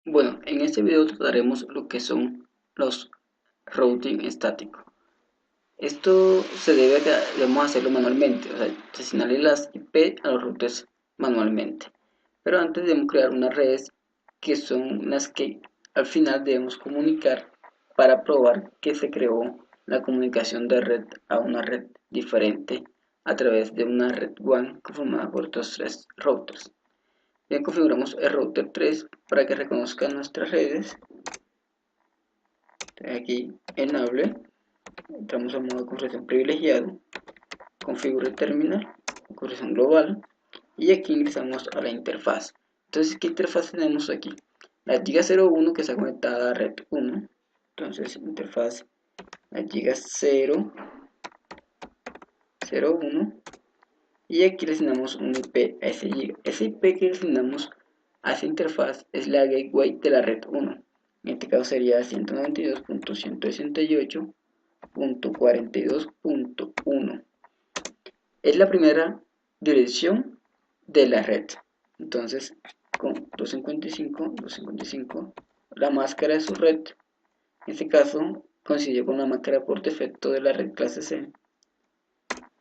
Bueno, en este video trataremos lo que son los routing estáticos. Esto se debe a que debemos hacerlo manualmente, o sea, asignarle las IP a los routers manualmente. Pero antes debemos crear unas redes que son las que al final debemos comunicar para probar que se creó la comunicación de red a una red diferente a través de una red WAN conformada por estos tres routers. Bien, configuramos el router 3 para que reconozca nuestras redes. Aquí enable, entramos a modo de configuración privilegiado, configure terminal, configuración global, y aquí ingresamos a la interfaz. Entonces, ¿qué interfaz tenemos aquí? La giga 01 que está conectada a red 1. Entonces, interfaz la giga 001, y aquí le asignamos un IP a ese giga. Ese IP que le asignamos a esa interfaz es la gateway de la red 1. En este caso sería 192.168.42.1. Es la primera dirección de la red. Entonces, con 255, la máscara de su red, en este caso coincide con la máscara por defecto de la red clase C,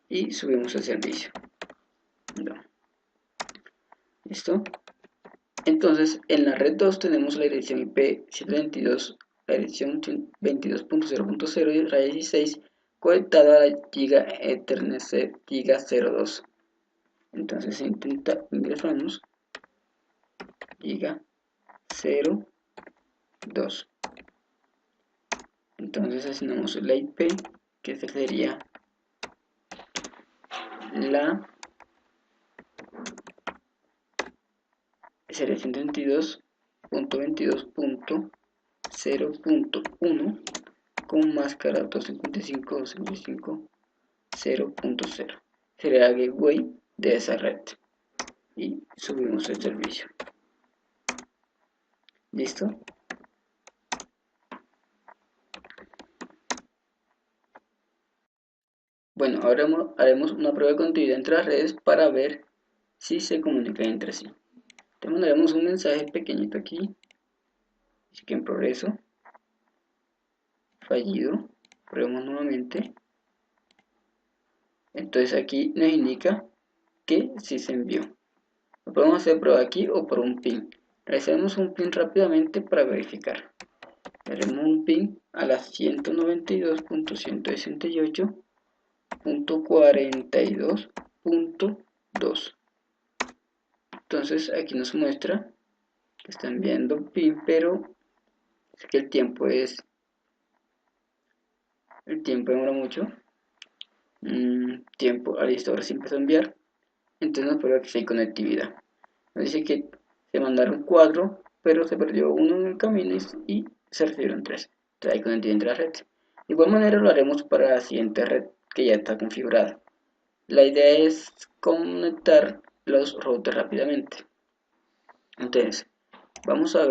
y subimos el servicio. No. ¿Listo? Entonces, en la red 2 tenemos la dirección IP 722, la dirección 22.0.0 y raya 16 conectada a la giga Ethernet giga 02. Entonces ingresamos giga 02. Entonces asignamos la IP, que sería la 122.22.0.1 con máscara 255.255.0.0. Sería el gateway de esa red. Y subimos el servicio. ¿Listo? Bueno, ahora haremos una prueba de continuidad entre las redes para ver si se comunican entre sí. Te mandaremos un mensaje pequeñito aquí. Así que en progreso. Fallido. Probemos nuevamente. Entonces aquí nos indica que sí se envió. Lo podemos hacer prueba aquí o por un pin. Realizaremos un pin rápidamente para verificar. Haremos un pin a las 192.168.42.2. Entonces aquí nos muestra que está enviando pin, pero es que el tiempo demora mucho. Listo, ahora sí empezó a enviar. Entonces nos prueba que sí hay conectividad. Nos dice que se mandaron 4, pero se perdió uno en el camino y se recibieron 3. Entonces hay conectividad entre las redes. De igual manera lo haremos para la siguiente red que ya está configurada. La idea es conectar los routers rápidamente. Entonces, vamos a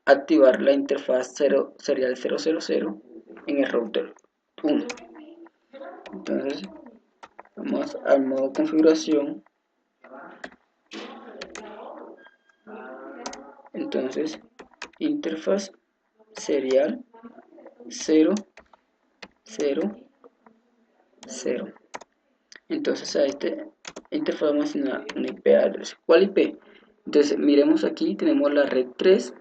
activar la interfaz serial 000 en el router 1. Entonces, vamos al modo configuración. Entonces, interfaz serial 000. Entonces a esta interfaz vamos a asignar un IP address. ¿Cuál IP? Entonces miremos aquí, tenemos la red 3.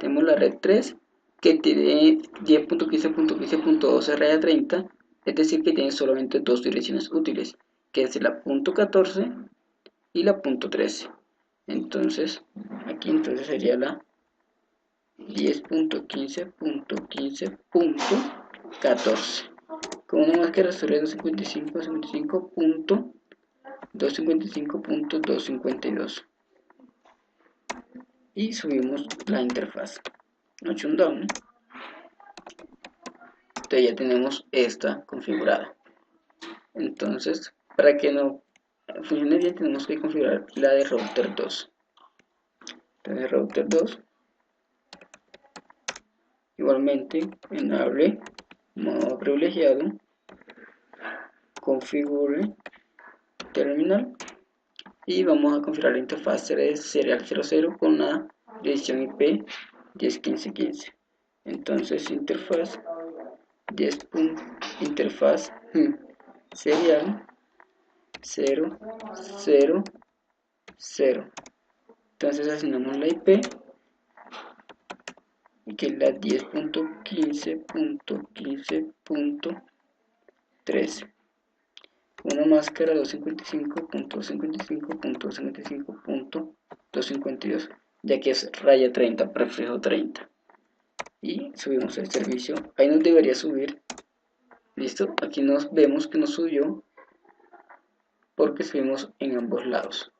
Tenemos la red 3 que tiene 10.15.15.12 raya 30, es decir que tiene solamente dos direcciones útiles, que es la .14 y la .13. Entonces aquí sería la 10.15.15.14 con una máscara sobre 255.255.252 y subimos la interfaz. Notch down. Entonces ya tenemos esta configurada. Entonces, para que no funcione bien, tenemos que configurar la de router 2. Entonces, router 2, igualmente, enable, modo privilegiado, configure terminal, y vamos a configurar la interfaz serial 00 con la dirección IP 10.15.15. Entonces interfaz 10. Interfaz serial 0, 0, 0. Entonces asignamos la IP, que es la 10.15.15.13. Una máscara 255.255.255.252, ya que es raya 30, prefijo 30. Y subimos el servicio. Ahí nos debería subir. Listo, aquí nos vemos que nos subió porque subimos en ambos lados.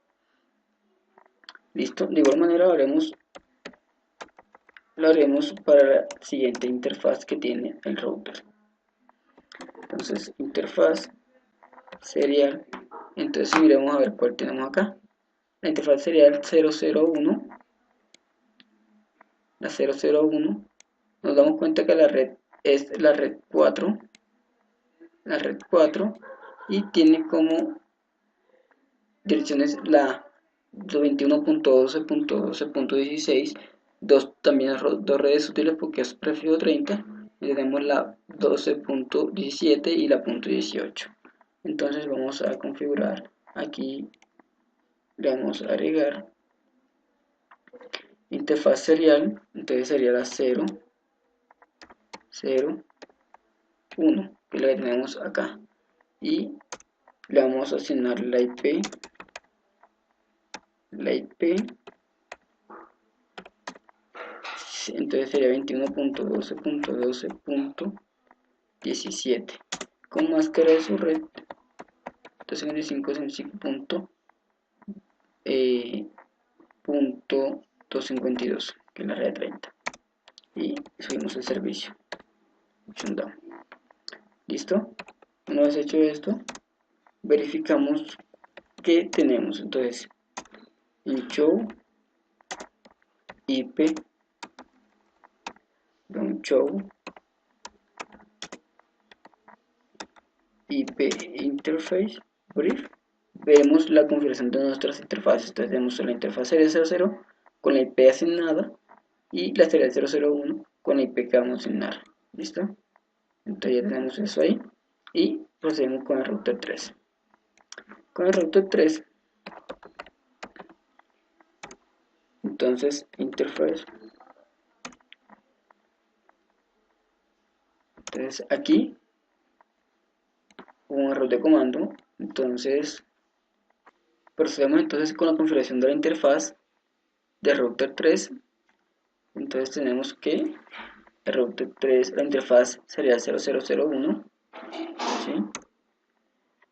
Listo, de igual manera lo haremos para la siguiente interfaz que tiene el router. Entonces, interfaz serial. Entonces subiremos a ver cuál tenemos acá. La interfaz serial 001. La 001. Nos damos cuenta que la red es la red 4. La red 4. Y tiene como direcciones la 21.12.12.16, también dos redes útiles porque es prefijo 30, y tenemos la 12.17 y la .18. Entonces vamos a configurar, aquí le vamos a agregar interfaz serial, entonces sería la 0, 0, 1, que es la que tenemos acá, y le vamos a asignar la IP, entonces sería 21.12.12.17, con máscara de su red 255.252, que es la red 30, y subimos el servicio. Listo. Una vez hecho esto, verificamos que tenemos. Entonces, en show IP show IP interface brief, vemos la configuración de nuestras interfaces. Entonces tenemos la interfaz serial 00 con la IP asignada y la serial 001 con la IP que vamos a asignar. ¿Listo? Entonces ya tenemos eso ahí y procedemos con el router 3. Con el router 3, entonces interface. Entonces aquí un error de comando. Entonces procedemos entonces con la configuración de la interfaz de router 3. Entonces tenemos que el router 3, la interfaz sería 0001, ¿sí?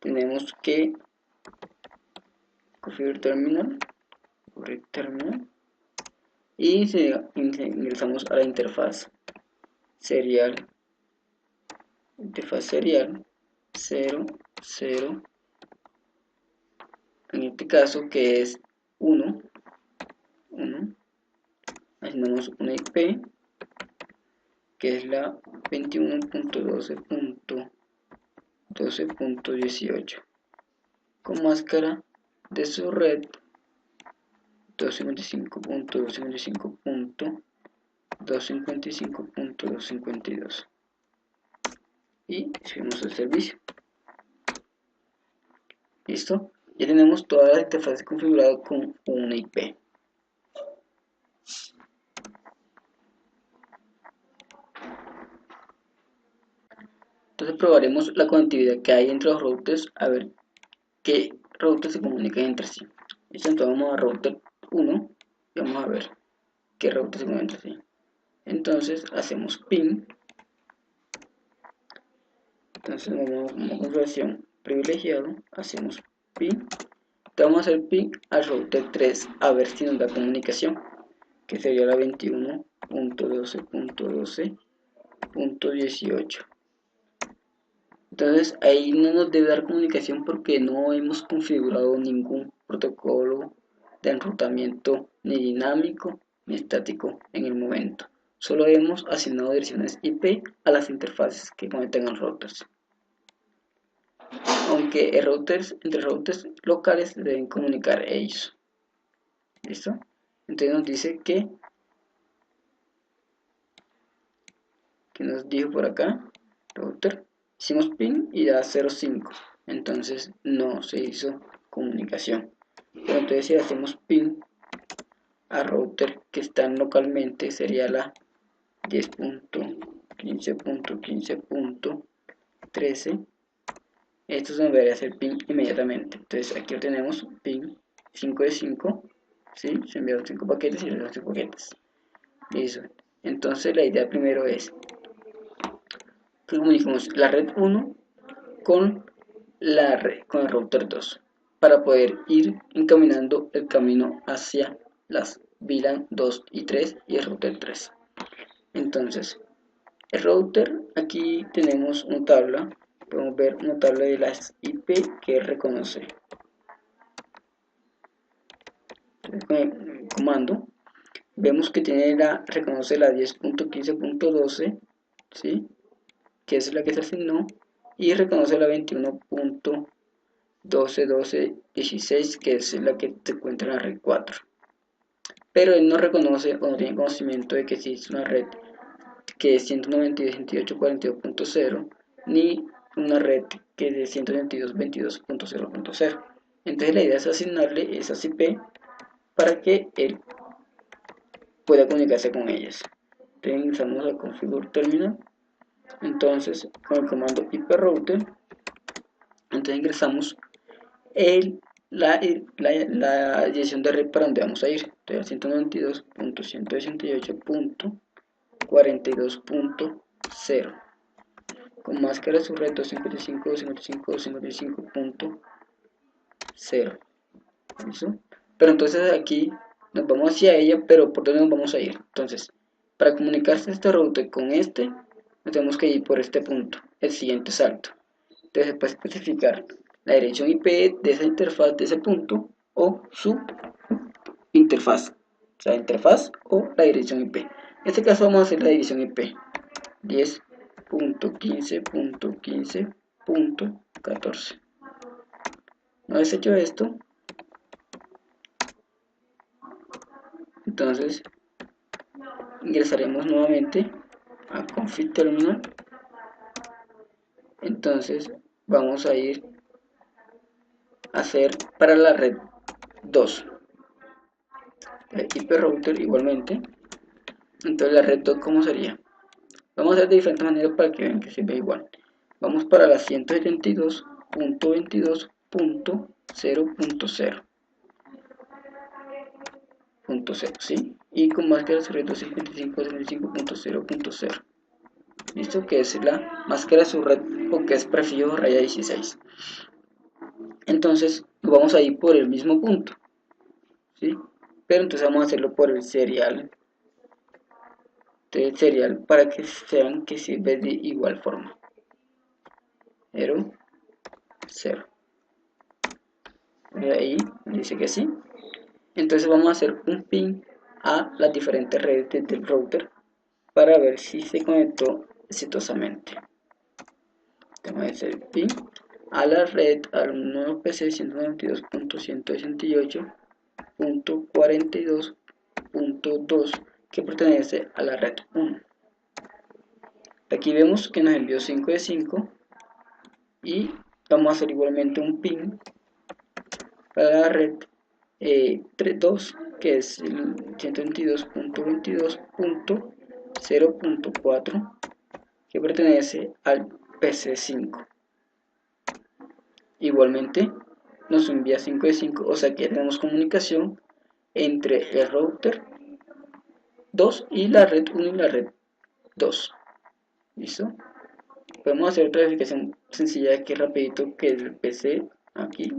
Tenemos que configurar terminal, y ingresamos a la interfaz serial 0, 0, en este caso que es 1, asignamos una IP que es la 21.12.12.18 con máscara de su red 255.255.255.252 y subimos el servicio. Listo, ya tenemos toda la interfaz configurada con una IP. Entonces probaremos la conectividad que hay entre los routers, a ver qué routers se comunican entre sí. Entonces vamos a router 1 y vamos a ver qué routers se comunican entre sí. Entonces hacemos ping. Entonces vamos a una configuración privilegiado, hacemos ping. Vamos a hacer ping al router 3 a ver si nos da comunicación, que sería la 21.12.12.18. Entonces ahí no nos debe dar comunicación porque no hemos configurado ningún protocolo de enrutamiento ni dinámico ni estático en el momento. Solo hemos asignado direcciones IP a las interfaces que conectan a los routers. Aunque entre routers locales deben comunicar ellos. ¿Listo? Entonces nos dice que nos dijo por acá, router, hicimos ping y da 0.5, entonces no se hizo comunicación. Pero entonces si hacemos ping a router que están localmente, sería la 10.15.15.13, esto se nos debería hacer ping inmediatamente. Entonces aquí obtenemos ping 5 de 5, ¿sí? Se enviaron 5 paquetes y los 5 paquetes. Listo. Entonces la idea primero es que comuniquemos la red 1 con con el router 2 para poder ir encaminando el camino hacia las VLAN 2 y 3 y el router 3. Entonces, el router, aquí tenemos una tabla, podemos ver una tabla de las IP que reconoce. Con el comando, vemos que reconoce la 10.15.12, ¿sí? Que es la que se asignó, y reconoce la 21.12.12.16, que es la que se encuentra en la red 4. Pero él no reconoce o no tiene conocimiento de que existe una red que es 192.168.42.0 ni una red que es de 192.22.0.0. Entonces la idea es asignarle esas IP para que él pueda comunicarse con ellas. Entonces ingresamos a configure terminal. Entonces con el comando iprouter, entonces ingresamos la dirección de red para donde vamos a ir. Entonces 192.168.42.0 con máscara su red 255.255.255.0. ¿Listo? Pero entonces aquí nos vamos hacia ella, pero ¿por dónde nos vamos a ir? Entonces, para comunicarse este router con este, nos tenemos que ir por este punto, el siguiente salto. Entonces se puede especificar la dirección IP de esa interfaz de ese punto o su interfaz, o sea, interfaz o la dirección IP. En este caso vamos a hacer la dirección IP 10.15.15.14. Una vez hecho esto, entonces ingresaremos nuevamente a config terminal. Entonces vamos a ir a hacer para la red 2 el IP router igualmente. Entonces la red 2, ¿cómo sería? Vamos a hacer de diferentes maneras para que vean que se ve igual. Vamos para la 172.22.0.0, ¿sí? Y con máscara de red 255.25.0.0. ¿Listo? Que es la máscara de su red o que es prefijo raya 16. Entonces vamos a ir por el mismo punto, ¿sí? Pero entonces vamos a hacerlo por el serial. El serial para que sean que sirve de igual forma. 0, 0. Ahí dice que sí. Entonces vamos a hacer un ping a las diferentes redes del router para ver si se conectó exitosamente. Vamos a hacer ping a la red al nuevo PC 192.168.42.2 que pertenece a la red 1. Aquí vemos que nos envió 5 de 5 y vamos a hacer igualmente un ping para la red 2 que es el 122.22.0.4 que pertenece al PC5. Igualmente nos envía 5 de 5, o sea que tenemos comunicación entre el router 2 y la red 1 y la red 2. ¿Listo? Podemos hacer otra verificación sencilla aquí rapidito, que el PC aquí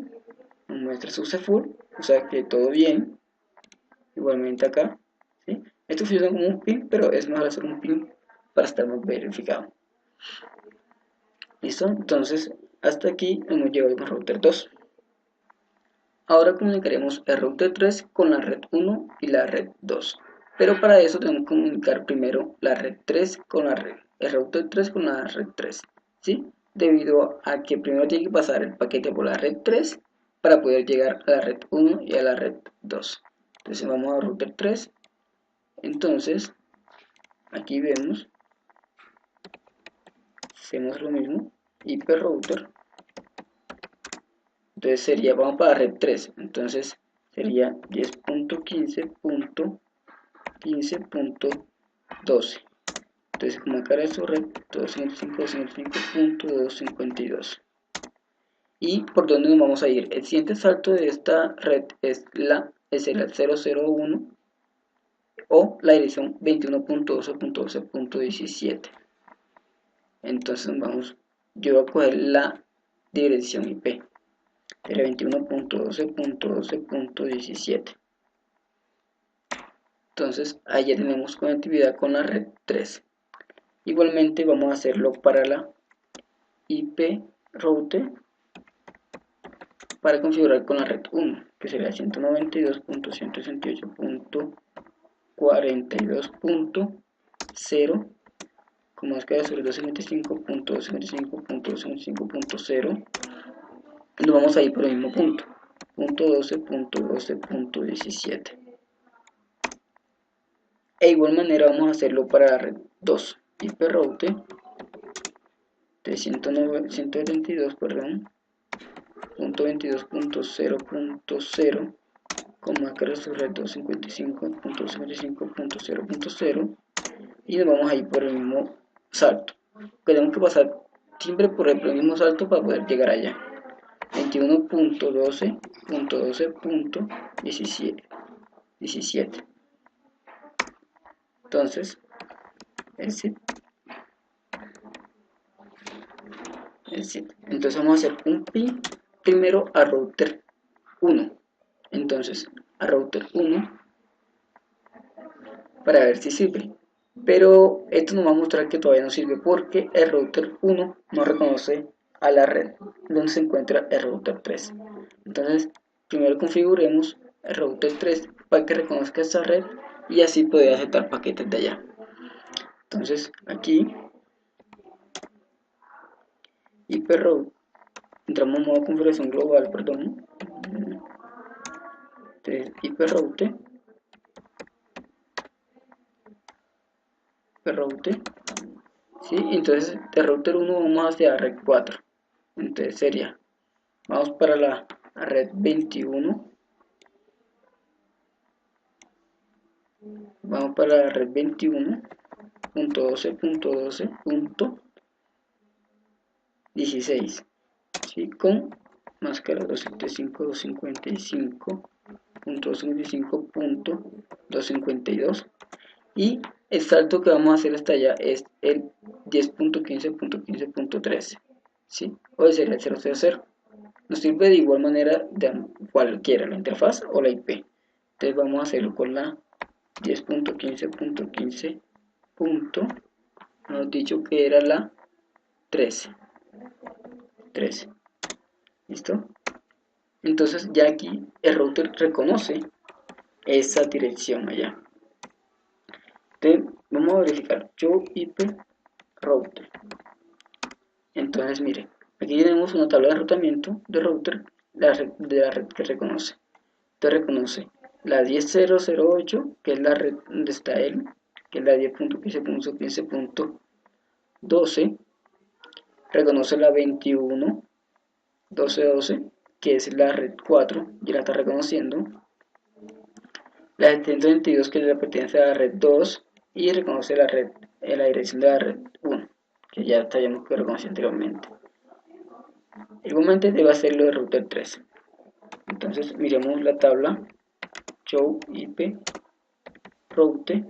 nos muestra su full, o sea que todo bien. Igualmente acá, ¿sí? Esto funciona como un pin, pero es mejor hacer un pin para estar más verificado. ¿Listo? Entonces, hasta aquí hemos llegado con router 2. Ahora comunicaremos el router 3 con la red 1 y la red 2. Pero para eso tenemos que comunicar primero la red 3 con la red, el router 3 con la red 3, ¿sí? Debido a que primero tiene que pasar el paquete por la red 3 para poder llegar a la red 1 y a la red 2. Entonces vamos a router 3. Entonces aquí vemos, hacemos lo mismo, IP router. Entonces sería, vamos para red 3, entonces sería 10.15.15.12. Entonces como acá era su red 255.252. ¿Y por dónde nos vamos a ir? El siguiente salto de esta red es el 001 o la dirección 21.12.12.17. Entonces yo voy a coger la dirección IP. Era 21.12.12.17. Entonces ahí ya tenemos conectividad con la red 3. Igualmente vamos a hacerlo para la IP router para configurar con la red 1, que sería 192.168.42.0, como es que sobre 255.255.255.0, nos vamos a ir por el mismo punto, punto 12.12.17. De igual manera vamos a hacerlo para la red 2, IP router de 172, perdón, punto 22.0.0, como acá su red 255.55.0.0, y nos vamos a ir por el mismo salto. Tenemos que pasar siempre por el mismo salto para poder llegar allá. 21.12.12.17. Entonces, entonces vamos a hacer un pin primero a router 1. Entonces, a router 1 para ver si sirve. Pero esto nos va a mostrar que todavía no sirve porque el router 1 no reconoce a la red donde se encuentra el router 3. Entonces, primero configuremos el router 3 para que reconozca esta red y así poder aceptar paquetes de allá. Entonces, aquí IP route, entramos en modo configuración global, perdón. Entonces, IP route, ¿sí? Entonces de router 1 vamos hacia red 4. Entonces sería, vamos para la red 21. Vamos para la red 21.12.12.16, ¿sí? Con máscara 275.255.255.252. Y el salto que vamos a hacer hasta allá es el 10.15.15.13, ¿sí? O sería el 000. Nos sirve de igual manera de cualquiera, la interfaz o la IP. Entonces vamos a hacerlo con la 10.15.15. Hemos dicho que era la 13. ¿Listo? Entonces ya aquí el router reconoce esa dirección allá. Entonces vamos a verificar show IP router. Entonces miren, aquí tenemos una tabla de enrutamiento de router de la red que reconoce. Entonces reconoce la 10.008, que es la red donde está él, que es la 10.15.15.12. Reconoce la 21.12.12, que es la red 4, ya la está reconociendo. La 722, que le pertenece a la red 2, y reconoce la red, la dirección de la red 1, que ya sabíamos que reconoció anteriormente. Igualmente debe hacerlo de router 3. Entonces miremos la tabla show IP route.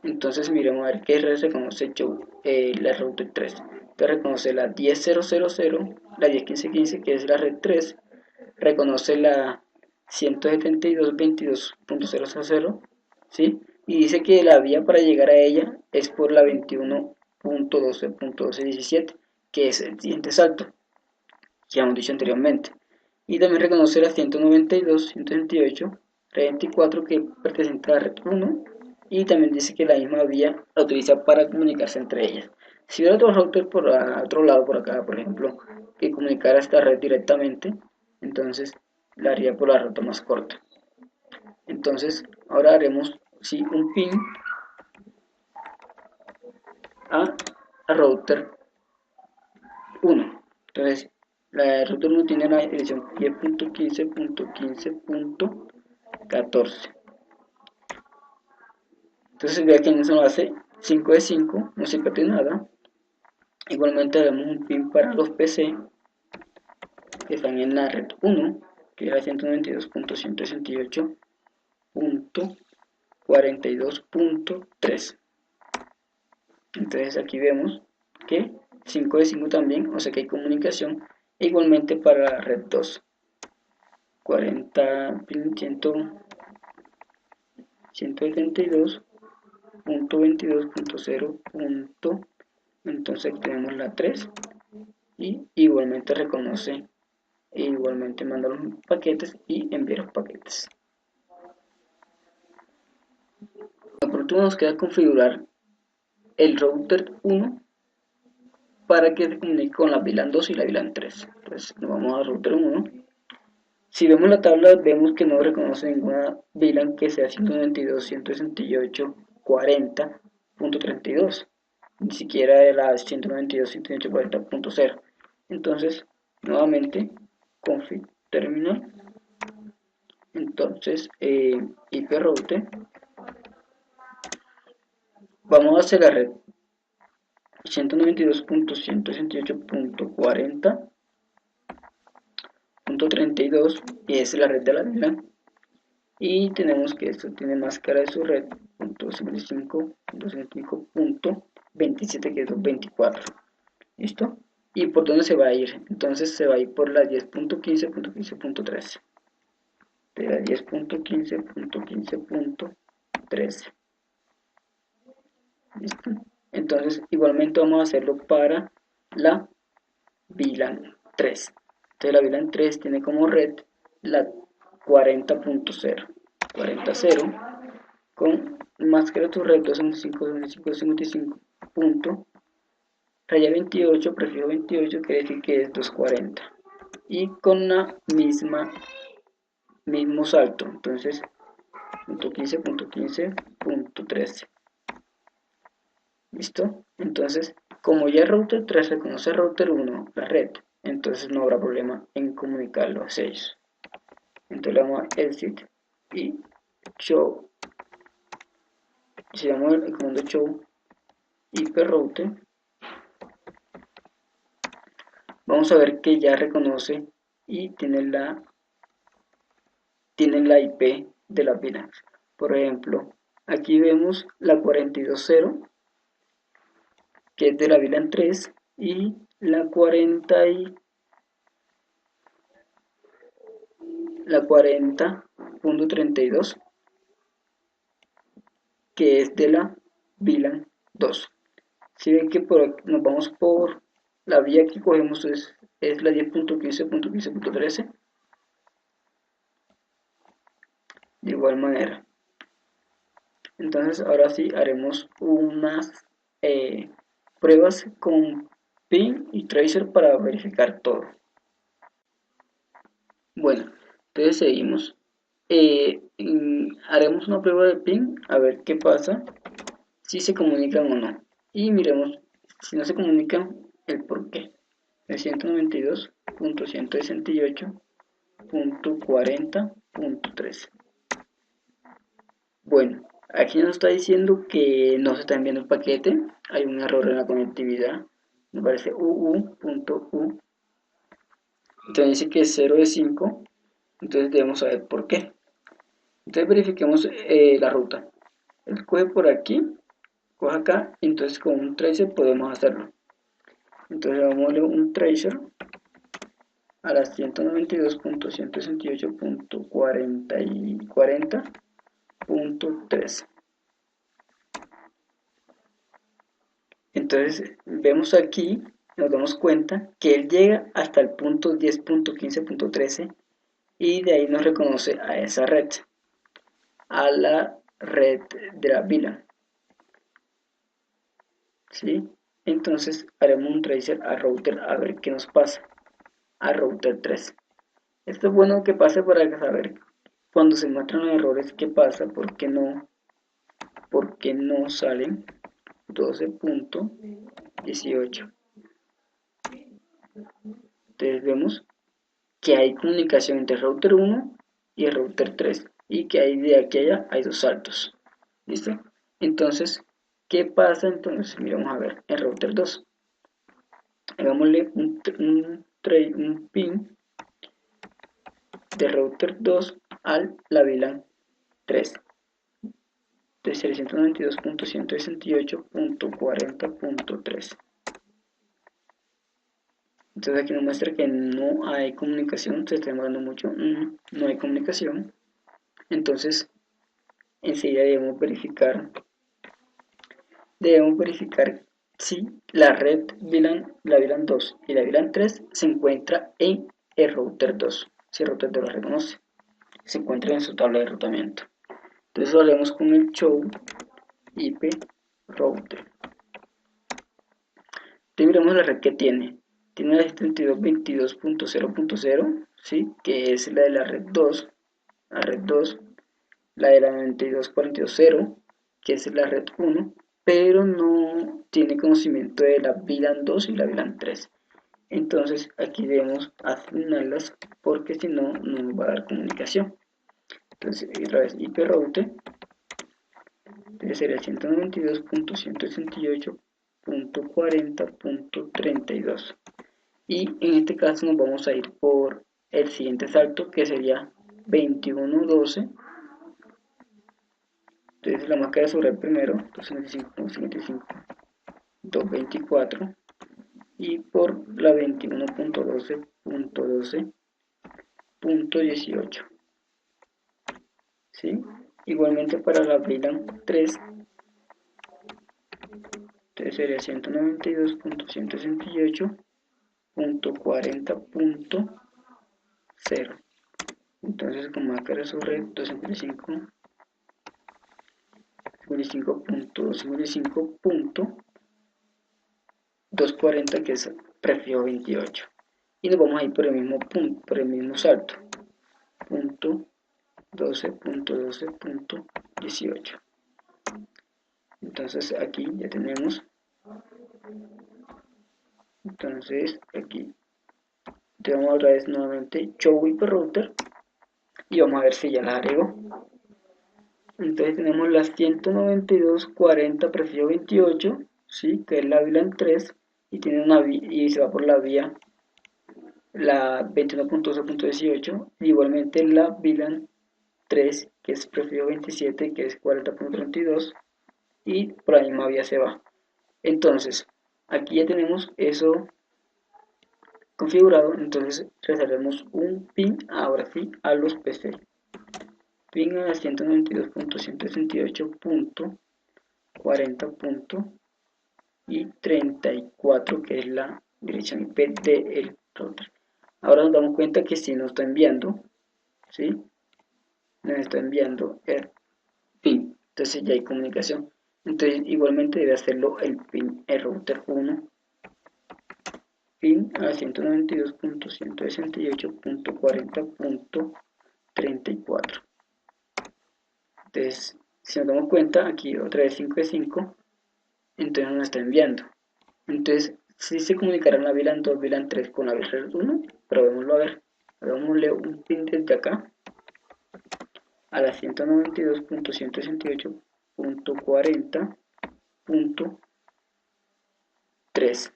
Entonces miremos a ver qué red reconoce la router 3. Entonces reconoce la 10.000, la 10.15.15, que es la red 3. Reconoce la 172.22.000, ¿sí? Y dice que la vía para llegar a ella es por la 21.12.12.17, que es el siguiente salto, que hemos dicho anteriormente. Y también reconoce la 192.168.24, que pertenece a la red 1, y también dice que la misma vía la utiliza para comunicarse entre ellas. Si hubiera otro router por otro lado, por acá, por ejemplo, que comunicara esta red directamente, entonces la haría por la ruta más corta. Entonces, ahora haremos un pin a router 1. Entonces, la router 1 tiene la dirección 10.15.15.14. Entonces, vea que en eso hace 5 de 5, no se pierde nada. Igualmente haremos un pin para los PC que están en la red 1, que es la 192.168.42.3. Entonces aquí vemos que 5 de 5 también, o sea que hay comunicación. E igualmente para la red 2, 172.22.0. Entonces aquí tenemos la 3 y igualmente reconoce e igualmente manda los paquetes y envía los paquetes. Por último nos queda configurar el router 1 para que se comunique con la VLAN 2 y la VLAN 3. Entonces nos vamos al router 1. Si vemos la tabla, vemos que no reconoce ninguna VLAN que sea 192.168.40.32, ni siquiera de la 192.168.40.0. Entonces, nuevamente, config terminal. Entonces, IP router. Vamos a hacer la red 192.168.40.32 y es la red de la VLAN. Y tenemos que esto tiene máscara de su red .55.27 que es 24. ¿Listo? ¿Y por dónde se va a ir? Entonces se va a ir por la 10.15.15.13. De la 10.15.15.13. ¿Listo? Entonces igualmente vamos a hacerlo para la VLAN 3. Entonces la VLAN 3 tiene como red la 40.0. 40.0 con máscara tu red 255.55 punto raya 28, prefijo 28, quiere decir que es 240 y con la mismo salto. Entonces .15.15.13. ¿Listo? Entonces, como ya router 3 reconoce router 1 la red, entonces no habrá problema en comunicarlo a ellos. Entonces le damos a exit y show. Se llama el comando show IP router. Vamos a ver que ya reconoce y tiene la IP de la VLAN. Por ejemplo, aquí vemos la 42.0 que es de la VLAN 3 y la 40.32 que es de la VLAN 2. Si ven que nos vamos por la vía que cogemos es la 10.15.15.13. De igual manera. Entonces ahora sí haremos unas pruebas con pin y tracer para verificar todo. Bueno, entonces seguimos. Haremos una prueba de pin a ver qué pasa, si se comunican o no. Y miremos si no se comunican el por qué. El 192.168.40.13. Bueno, aquí nos está diciendo que no se está enviando el paquete. Hay un error en la conectividad. Me parece uu.u. Entonces dice que es 0 de 5. Entonces debemos saber por qué. Entonces verifiquemos la ruta. Él coge por aquí, coge acá. Entonces con un tracer podemos hacerlo. Entonces vamos a darle un tracer a las 192.168.40.13. Entonces vemos aquí, nos damos cuenta que él llega hasta el punto 10.15.13 y de ahí nos reconoce a esa red, a la red de la VLAN. ¿Sí? Entonces haremos un tracer a router a ver qué nos pasa, a router 3. Esto es bueno que pase para saber cuando se muestran los errores qué pasa, por qué no salen 12.18. Entonces vemos que hay comunicación entre el router 1 y el router 3 y que hay de aquí a allá hay dos saltos. ¿Listo? Entonces, ¿qué pasa? Entonces, miramos a ver el router 2. Hagámosle un pin de router 2 al la VLAN 3 de 692.168.40.3. Entonces aquí nos muestra que no hay comunicación, se está demorando mucho, no hay comunicación. Entonces enseguida debemos verificar si la red la VLAN 2 y la VLAN 3 se encuentra en el router 2, si el router 2 la reconoce, se encuentra en su tabla de rotamiento. Entonces lo haremos con el show IP router. Entonces miramos la red que tiene. Tiene la 72.22.0.0, ¿sí? Que es la de la red 2, la de la 92.42.0, que es la red 1, pero no tiene conocimiento de la VLAN 2 y la VLAN 3. Entonces aquí debemos asignarlas porque si no, no nos va a dar comunicación. Entonces otra vez IP router, entonces sería 192.168.40.32. Y en este caso nos vamos a ir por el siguiente salto que sería 21.12. Entonces la marca de sobre el primero, 255.224, y por la 21.12.12.18. ¿Sí? Igualmente para la VLAN 3, entonces sería 192.168.40.0. Entonces con marca de sobre 255.240, que es prefijo 28, y nos vamos a ir por el mismo punto, por el mismo salto, punto 12.12.18. Entonces aquí ya tenemos, entonces aquí te vamos otra vez nuevamente show IP router y vamos a ver si ya la agrego. Entonces tenemos las 192.40 prefijo 28, ¿sí? Que es la VLAN 3 y tiene y se va por la vía la 21.12.18, igualmente la VLAN 3 que es prefijo 27, que es 40.32, y por la misma vía se va. Entonces aquí ya tenemos eso configurado. Entonces reservemos un pin ahora sí a los PC, pin a 192.168.40.34, que es la dirección IP del router. Ahora nos damos cuenta que si nos está enviando, ¿sí? Nos está enviando el pin, entonces ya hay comunicación. Entonces igualmente debe hacerlo el pin, el router 1, pin a 192.168.40.34. Entonces, si nos damos cuenta, aquí otra vez 5 de 5, entonces nos está enviando. Entonces, si se comunicarán la VLAN 2, VLAN 3 con la VLAN 1, probémoslo a ver. Hagámosle un pin desde acá a la 192.168.40.3,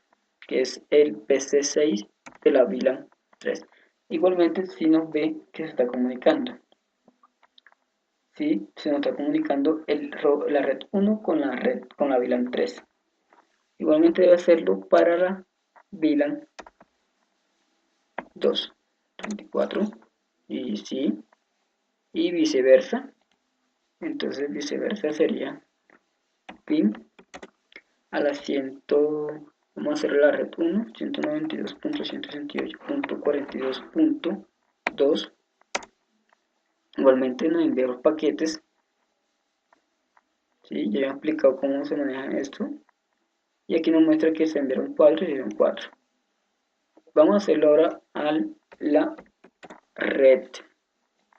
que es el PC6 de la VLAN 3. Igualmente, si nos ve que se está comunicando, ¿sí? Se nos está comunicando la red 1 con la VLAN 3. Igualmente debe hacerlo para la VLAN 2, 24, y sí, y viceversa. Entonces viceversa sería pin a la 100, vamos a hacer la red 1, 192.168.42.2. Igualmente nos envía los paquetes, ¿sí? Ya he explicado cómo se maneja esto, y aquí nos muestra que se enviaron 4 y se enviaron 4. Vamos a hacerlo ahora a red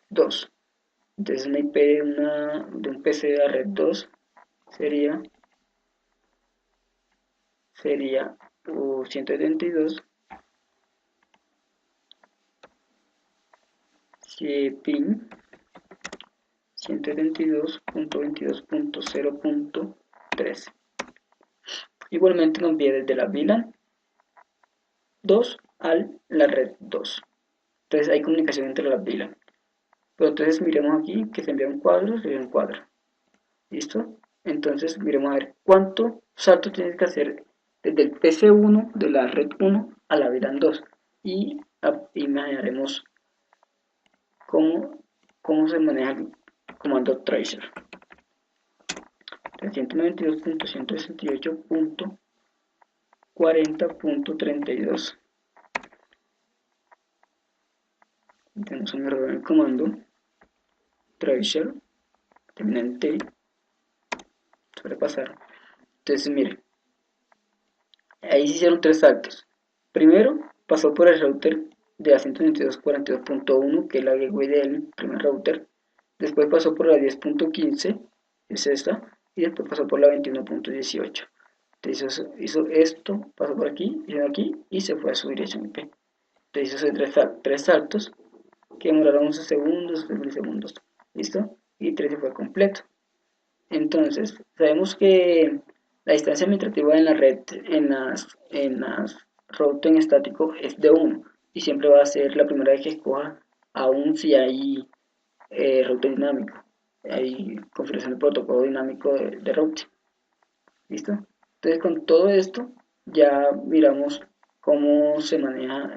2. Entonces una IP de un PC de la red 2 sería 172 pin 172.22.0.3. Igualmente nos envía desde la VLAN 2 a la red 2. Entonces hay comunicación entre las VLAN. Pero entonces miremos aquí que se envía un cuadro, se envía un cuadro. ¿Listo? Entonces miremos a ver cuánto salto tienes que hacer desde el PC1 de la red 1 a la VLAN 2. Y imaginaremos cómo se maneja el comando tracer. 392.168.40.32. Tenemos un error en el comando tracer, termina en T, suele pasar. Entonces miren, ahí se hicieron tres saltos. Primero pasó por el router de la 192.42.1, que es la gateway del primer router. Después pasó por la 10.15, es esta, y después pasó por la 21.18. Entonces hizo esto, pasó por aquí, y se fue a su dirección IP. Entonces hizo tres saltos que demoraron 11 segundos, 3 milisegundos. ¿Listo? Y 3 se fue completo. Entonces, sabemos que la distancia administrativa en la red, en las routing estático, es de 1 y siempre va a ser la primera vez que escoja, aún si hay routing dinámico, hay configuración de protocolo dinámico de routing. ¿Listo? Entonces, con todo esto, ya miramos cómo se maneja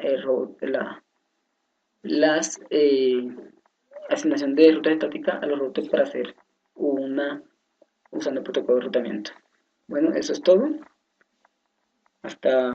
las asignación de ruta estática a los routers para hacer usando el protocolo de rutamiento. Bueno, eso es todo. Hasta